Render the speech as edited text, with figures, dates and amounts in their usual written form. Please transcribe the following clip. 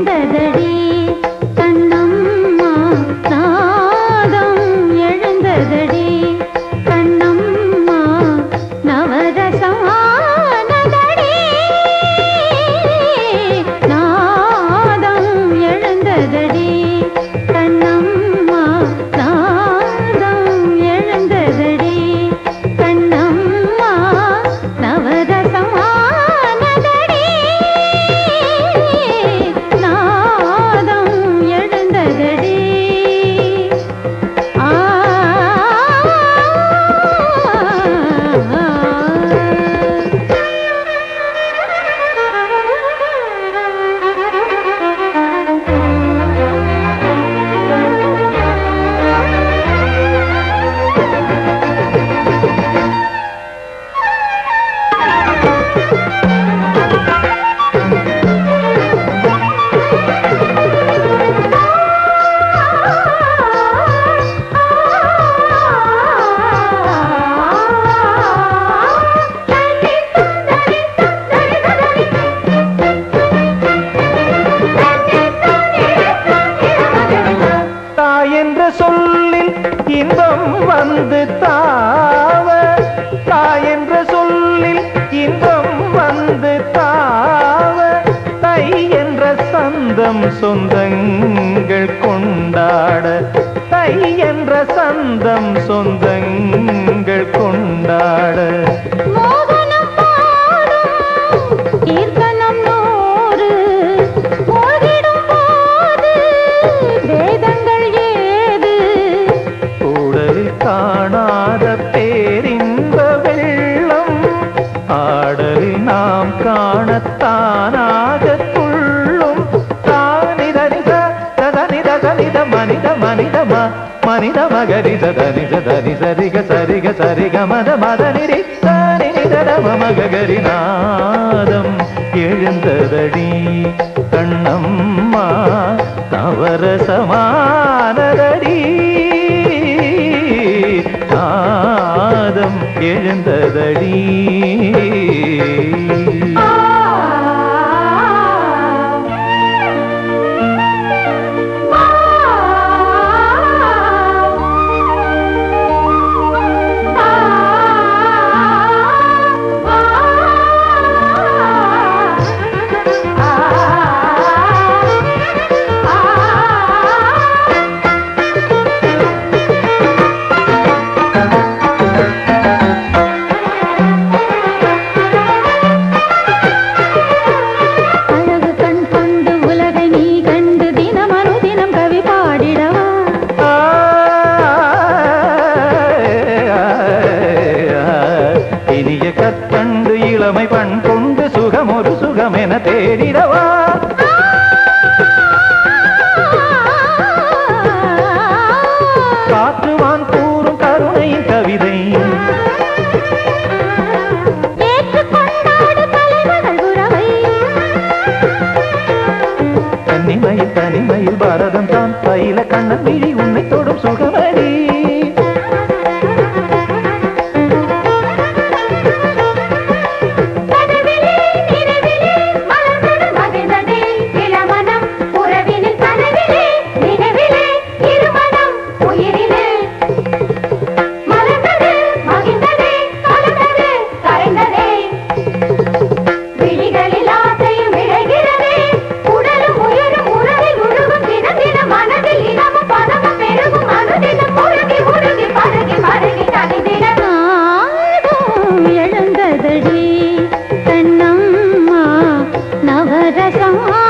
எழுந்ததடி கண்ணம்மா நாதம் எழுந்ததடி கண்ணம்மா நவரசமானதடி நாதம் எழுந்ததடி கண்ணம்மா நாதம் எழுந்ததடி கண்ணம்மா நவரசமானதடி நாதம் எழுந்ததடி ஆ சொல்லில் இன்பம் வந்து தாவ தாய் என்ற சொல்லில் இன்பம் வந்து தாவ தை என்ற சந்தம் சொந்தங்கள் கொண்டாட தை என்ற சந்தம் சொந்தங்கள் கொண்டாட காணாத பேரின்ப வெள்ளம் ஆடலில் நாம் காணத்தானாக துள்ளும் தானிதனித ததனித தனித மனித மனிதமா மனித மகரித தனித தனி சரிக சரிக சரிக மத மதனிரி தானிதம மகரி நாதம் எழுந்ததடி கண்ணம்மா நவரசமானதடி நாதம் எழுந்ததடி கற்கண்டு இளமை பண் கொண்டு சுகம் ஒரு சுகம் என தேடிடவா காற்றுவான் கூறும் கருணையின் கவிதை தனிமையில் தனிமையில் பாரதம் தான் பயில கண்ணன் விழி உன்னை தொடும் சுகமடி கண்ணம்மா நவரசமா